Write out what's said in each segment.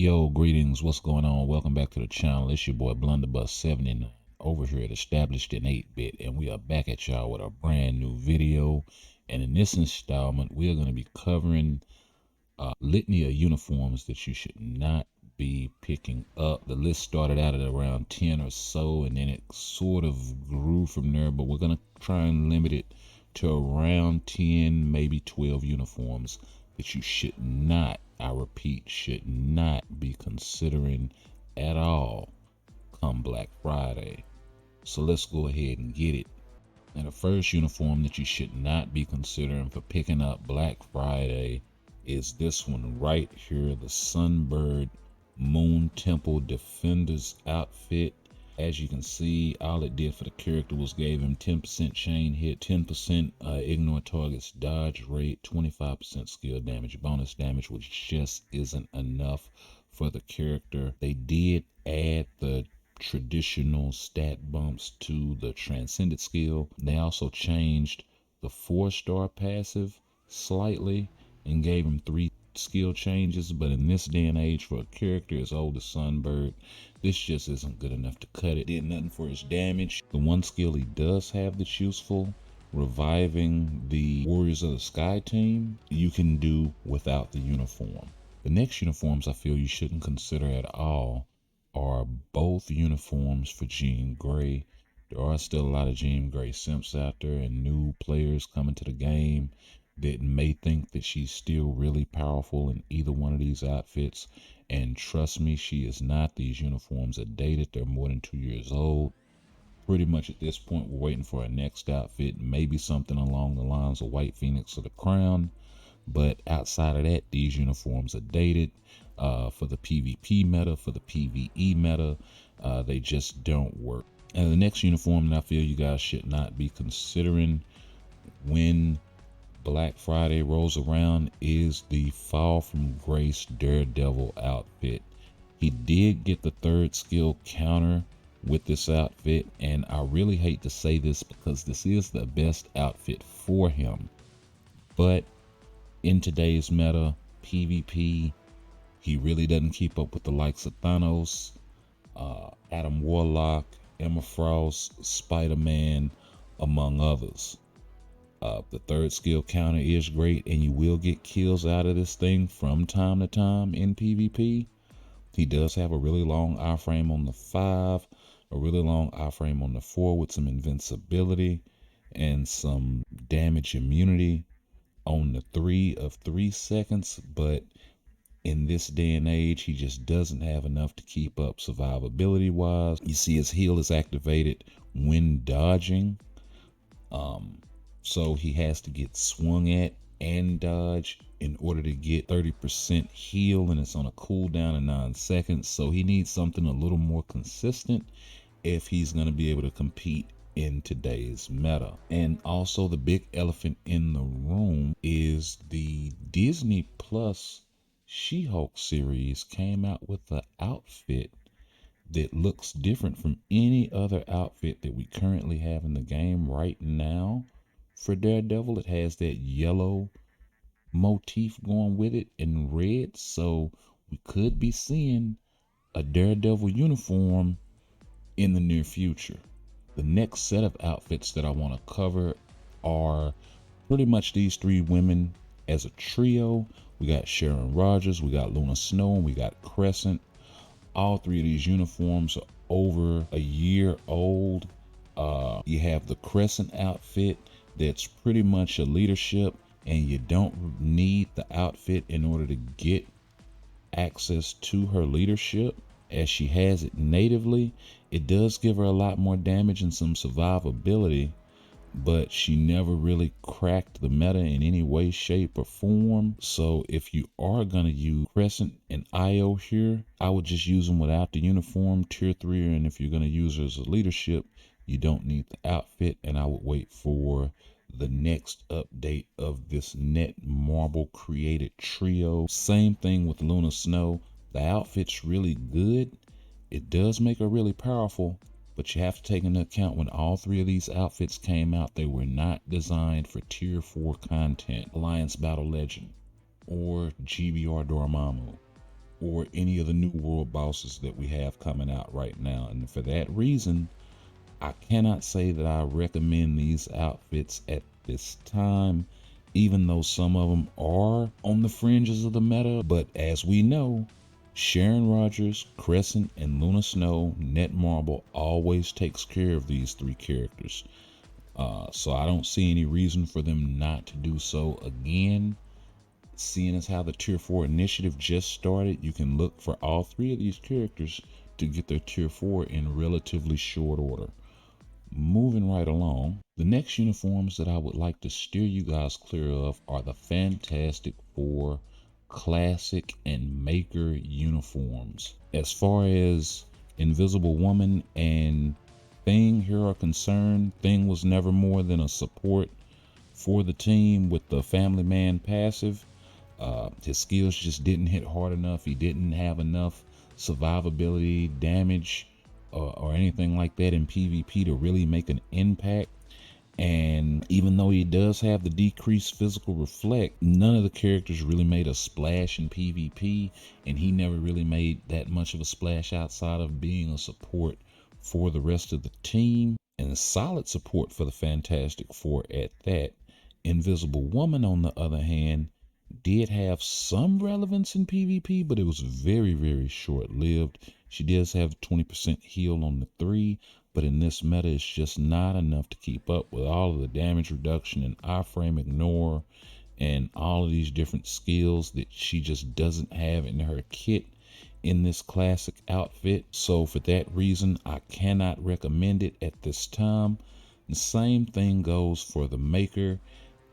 Yo, greetings. What's going on? Welcome back to the channel. It's your boy Blunderbuss79 over here at Established in 8-Bit, and we are back at y'all with a brand new video. And in this installment, we are going to be covering a litany of uniforms that you should not be picking up. The list started out at around 10 or so, and then it sort of grew from there, but we're going to try and limit it to around 10, maybe 12 uniforms that you should not, I repeat, should not be considering at all come Black Friday. So let's go ahead and get it. And the first uniform that you should not be considering for picking up Black Friday is this one right here, the Sunbird Moon Temple Defenders outfit. As you can see, all it did for the character was gave him 10% chain hit, 10% ignore targets dodge rate, 25% skill damage, bonus damage, which just isn't enough for the character. They did add the traditional stat bumps to the transcended skill. They also changed the 4-star passive slightly and gave him 3 skill changes, but in this day and age, for a character as old as Sunbird, this just isn't good enough to cut it. Did nothing for his damage. The one skill he does have that's useful, reviving the Warriors of the Sky team, you can do without the uniform. The next uniforms I feel you shouldn't consider at all are both uniforms for Jean Grey. There are still a lot of Jean Grey simps out there and new players coming to the game that may think that she's still really powerful in either one of these outfits. And trust me, she is not. These uniforms are dated. They're more than 2 years old. Pretty much at this point, we're waiting for our next outfit, maybe something along the lines of White Phoenix or the Crown. But outside of that, these uniforms are dated. For the PvP meta, for the PvE meta, they just don't work. And the next uniform that I feel you guys should not be considering when Black Friday rolls around is the Fall from Grace Daredevil outfit. He did get the 3rd skill counter with this outfit, and I really hate to say this because this is the best outfit for him. But in today's meta, PvP, he really doesn't keep up with the likes of Thanos, Adam Warlock, Emma Frost, Spider-Man, among others. The 3rd skill counter is great, and you will get kills out of this thing from time to time in PvP. He does have a really long iframe on the 5, a really long iframe on the 4 with some invincibility and some damage immunity on the 3 of 3 seconds, but in this day and age, he just doesn't have enough to keep up survivability wise. You see his heal is activated when dodging. So he has to get swung at and dodge in order to get 30% heal, and it's on a cooldown of 9 seconds. So he needs something a little more consistent if he's going to be able to compete in today's meta. And also the big elephant in the room is the Disney Plus She-Hulk series came out with an outfit that looks different from any other outfit that we currently have in the game right now. For Daredevil, it has that yellow motif going with it in red, so we could be seeing a Daredevil uniform in the near future. The next set of outfits that I want to cover are pretty much these 3 women as a trio. We got Sharon Rogers, we got Luna Snow, and we got Crescent. All 3 of these uniforms are over a year old. You have the Crescent outfit that's pretty much a leadership, and you don't need the outfit in order to get access to her leadership as she has it natively. It does give her a lot more damage and some survivability, but she never really cracked the meta in any way, shape, or form. So if you are going to use Crescent and Io here, I would just use them without the uniform, tier 3, and if you're going to use her as a leadership, you don't need the outfit, and I would wait for the next update of this Netmarble created trio. Same thing with Luna Snow. The outfit's really good. It does make her really powerful, but you have to take into account when all 3 of these outfits came out, they were not designed for tier 4 content, Alliance Battle Legend, or GBR Dormammu. or any of the new world bosses that we have coming out right now. And for that reason, I cannot say that I recommend these outfits at this time, even though some of them are on the fringes of the meta. But as we know, Sharon Rogers, Crescent, and Luna Snow, Netmarble always takes care of these three characters. So I don't see any reason for them not to do so again. Seeing as how the Tier 4 initiative just started, you can look for all three of these characters to get their Tier 4 in relatively short order. Moving right along, the next uniforms that I would like to steer you guys clear of are the Fantastic Four Classic and Maker uniforms. As far as Invisible Woman and Thing here are concerned, Thing was never more than a support for the team with the Family Man passive. His skills just didn't hit hard enough. He didn't have enough survivability, damage, or anything like that in PvP to really make an impact. And even though he does have the decreased physical reflect, none of the characters really made a splash in PvP, and he never really made that much of a splash outside of being a support for the rest of the team, and a solid support for the Fantastic Four at that. Invisible Woman, on the other hand, did have some relevance in PvP, but it was very, very short-lived. She does have 20% heal on the 3, but in this meta, it's just not enough to keep up with all of the damage reduction and iframe ignore and all of these different skills that she just doesn't have in her kit in this classic outfit. So for that reason, I cannot recommend it at this time. The same thing goes for the Maker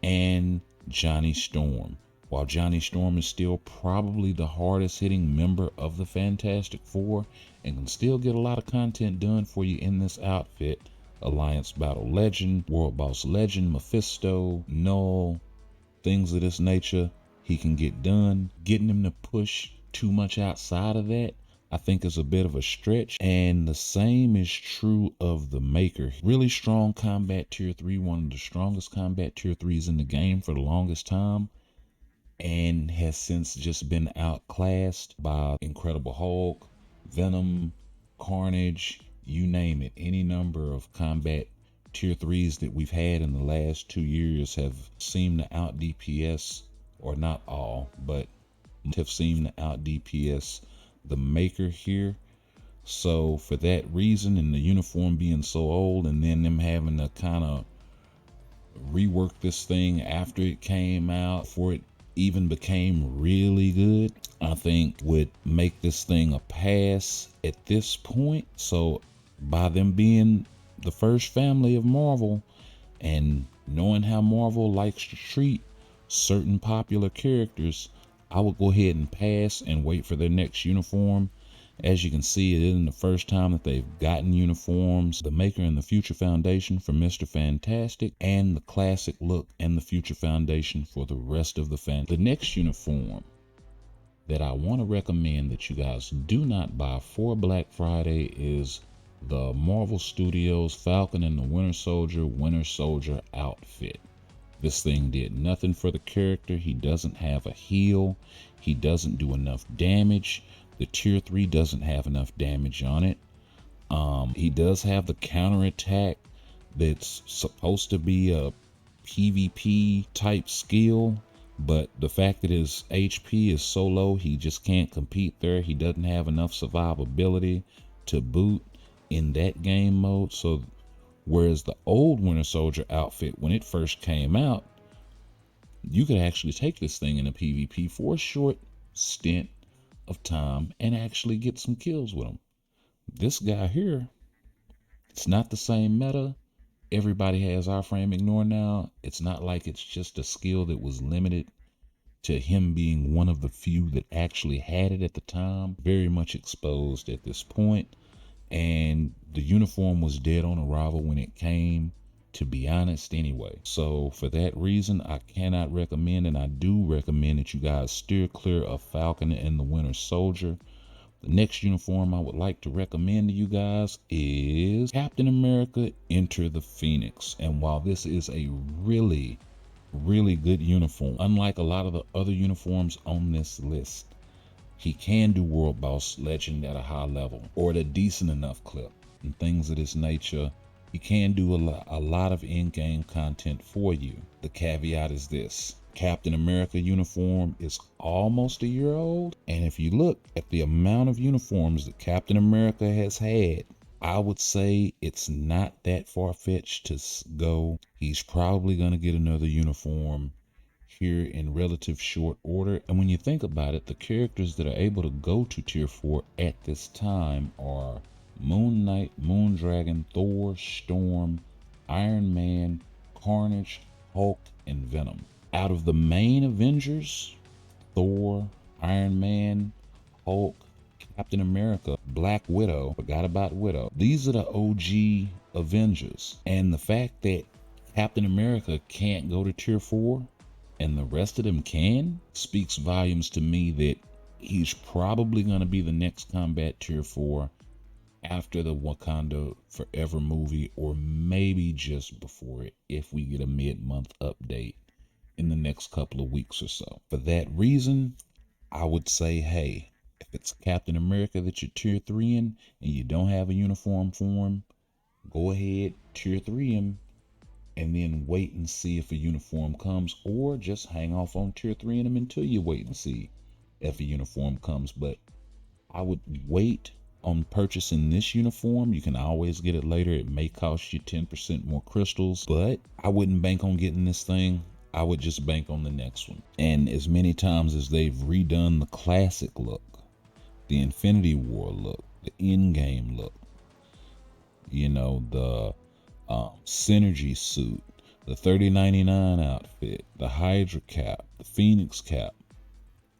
and Johnny Storm. While Johnny Storm is still probably the hardest hitting member of the Fantastic Four and can still get a lot of content done for you in this outfit, Alliance Battle Legend, World Boss Legend, Mephisto, Null, things of this nature, he can get done. Getting him to push too much outside of that, I think, is a bit of a stretch. And the same is true of the Maker. Really strong combat tier 3, one of the strongest combat tier 3s in the game for the longest time, and has since just been outclassed by Incredible Hulk, Venom, Carnage, you name it. Any number of combat tier 3s that we've had in the last 2 years have seemed to out DPS, or not all, but have seemed to out DPS the Maker here. So for that reason, and the uniform being so old, and then them having to kind of rework this thing after it came out, before it even became really good, I think would make this thing a pass at this point. So by them being the first family of Marvel, and knowing how Marvel likes to treat certain popular characters, I would go ahead and pass and wait for their next uniform. As you can see, it isn't the first time that they've gotten uniforms. The Maker and the Future Foundation for Mr. Fantastic, and the classic look and the Future Foundation for the rest of the The next uniform that I want to recommend that you guys do not buy for Black Friday is the Marvel Studios Falcon and the Winter Soldier outfit. This thing did nothing for the character. He doesn't have a heal. He doesn't do enough damage. The tier 3 doesn't have enough damage on it. He does have the counterattack that's supposed to be a PvP type skill, but the fact that his HP is so low, he just can't compete there. He doesn't have enough survivability to boot in that game mode. So whereas the old Winter Soldier outfit, when it first came out, you could actually take this thing in a PvP for a short stint of time and actually get some kills with him. This guy here, it's not the same meta. Everybody has iframe ignore now. It's not like it's just a skill that was limited to him being one of the few that actually had it at the time. Very much exposed at this point. And the uniform was dead on arrival when it came, to be honest, anyway. So for that reason, I cannot recommend, and I do recommend that you guys steer clear of Falcon and the Winter Soldier. The next uniform I would like to recommend to you guys is Captain America Enter the Phoenix. And while this is a really, really good uniform, unlike a lot of the other uniforms on this list, he can do World Boss Legend at a high level or at a decent enough clip and things of this nature. He can do a lot of in-game content for you. The caveat is this: Captain America uniform is almost a year old, and if you look at the amount of uniforms that Captain America has had, I would say it's not that far-fetched to go, he's probably going to get another uniform here in relative short order. And when you think about it, the characters that are able to go to tier 4 at this time are Moon Knight, Moondragon, Thor, Storm, Iron Man, Carnage, Hulk, and Venom. Out of the main Avengers, Thor, Iron Man, Hulk, Captain America, Black Widow, forgot about Widow. These are the OG Avengers. And the fact that Captain America can't go to tier 4 and the rest of them can speaks volumes to me that he's probably going to be the next combat tier 4 after the Wakanda Forever movie, or maybe just before it if we get a mid-month update in the next couple of weeks or so. For that reason, I would say, hey, if it's Captain America that you're tier 3 in and you don't have a uniform for him, go ahead, tier 3 him, and then wait and see if a uniform comes, or just hang off on tier 3 in him until you wait and see if a uniform comes. But I would wait on purchasing this uniform. You can always get it later. It may cost you 10% more crystals, but I wouldn't bank on getting this thing. I would just bank on the next one. And as many times as they've redone the classic look, the Infinity War look, the in-game look, you know, the Synergy suit, the 3099 outfit, the Hydra cap, the Phoenix cap,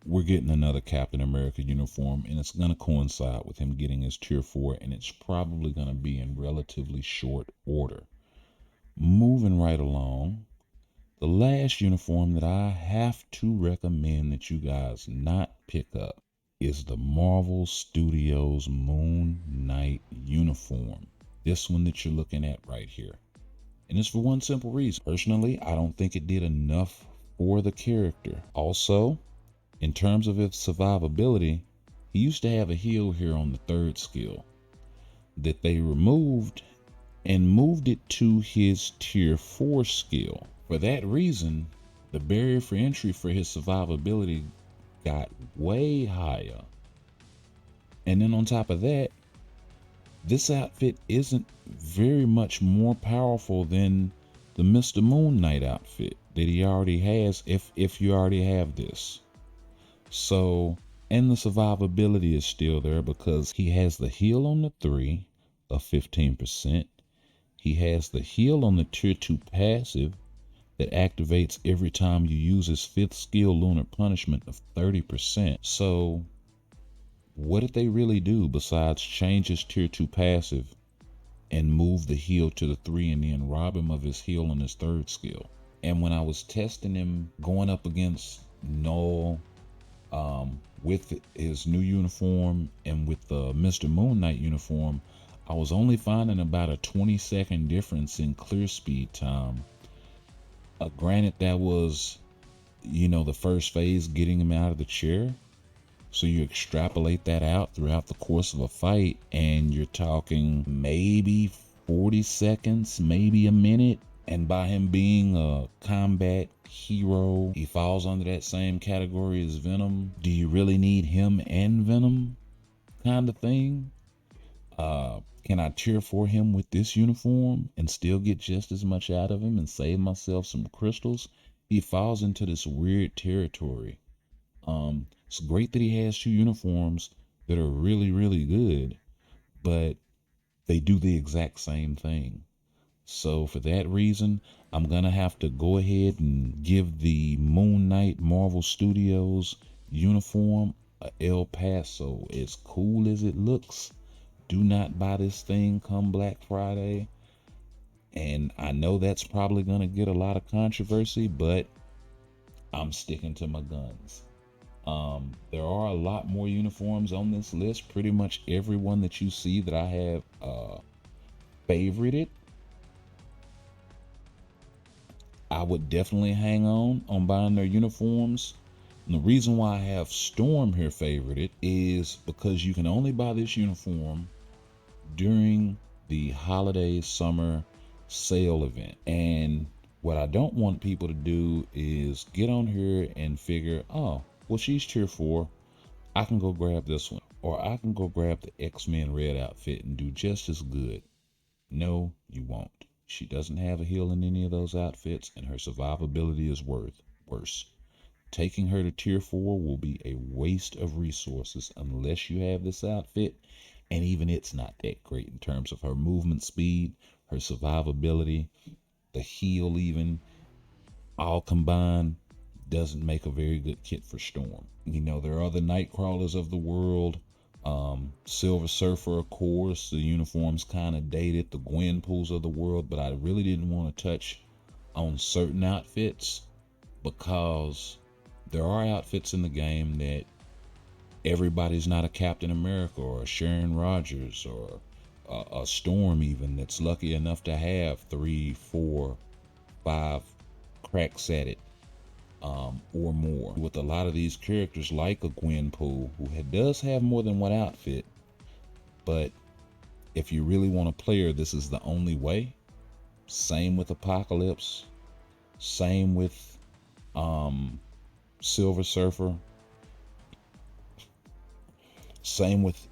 we're getting another Captain America uniform, and it's going to coincide with him getting his tier 4, and it's probably going to be in relatively short order. Moving right along, the last uniform that I have to recommend that you guys not pick up is the Marvel Studios Moon Knight uniform. This one that you're looking at right here. And it's for one simple reason. Personally, I don't think it did enough for the character. Also, in terms of its survivability, he used to have a heal here on the 3rd skill that they removed and moved it to his tier 4 skill. For that reason, the barrier for entry for his survivability got way higher. And then on top of that, this outfit isn't very much more powerful than the Mr. Moon Knight outfit that he already has if you already have this. So, and the survivability is still there because he has the heal on the 3 of 15%. He has the heal on the tier 2 passive that activates every time you use his 5th skill, Lunar Punishment, of 30%. So, what did they really do besides change his tier 2 passive and move the heal to the 3 and then rob him of his heal on his 3rd skill? And when I was testing him going up against Null, with his new uniform and with the Mr. Moon Knight uniform, I was only finding about a 20-second difference in clear speed time. Granted, that was, you know, the first phase, getting him out of the chair. So you extrapolate that out throughout the course of a fight, and you're talking maybe 40 seconds, maybe a minute. And by him being a combat hero, he falls under that same category as Venom. Do you really need him and Venom kind of thing? Can I cheer for him with this uniform and still get just as much out of him and save myself some crystals? He falls into this weird territory. It's great that he has 2 uniforms that are really, really good, but they do the exact same thing. So for that reason, I'm going to have to go ahead and give the Moon Knight Marvel Studios uniform a El Paso. As cool as it looks, do not buy this thing come Black Friday. And I know that's probably going to get a lot of controversy, but I'm sticking to my guns. There are a lot more uniforms on this list. Pretty much everyone that you see that I have favorited, I would definitely hang on buying their uniforms. And the reason why I have Storm here favorited is because you can only buy this uniform during the holiday summer sale event. And what I don't want people to do is get on here and figure, oh, well, she's tier 4. I can go grab this one. Or I can go grab the X-Men red outfit and do just as good. No, you won't. She doesn't have a heal in any of those outfits, and her survivability is worse. Taking her to tier 4 will be a waste of resources unless you have this outfit, and even it's not that great in terms of her movement speed, her survivability, the heal even, all combined doesn't make a very good kit for Storm. You know, there are the Nightcrawlers of the world. Silver Surfer, of course. The uniform's kind of dated. The Gwenpools of the world, but I really didn't want to touch on certain outfits because there are outfits in the game that everybody's not a Captain America or a Sharon Rogers or a Storm even that's lucky enough to have 3, 4, 5 cracks at it or more. With a lot of these characters like a Gwenpool who does have more than one outfit, but if you really want to play her, this is the only way. Same with Apocalypse. Same with Silver Surfer. Same with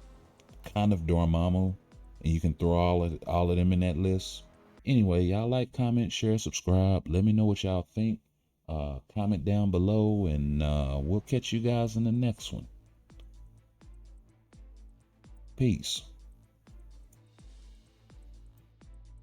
kind of Dormammu. And you can throw all of them in that list. Anyway, y'all like, comment, share, subscribe. Let me know what y'all think. Comment down below, and we'll catch you guys in the next one. Peace.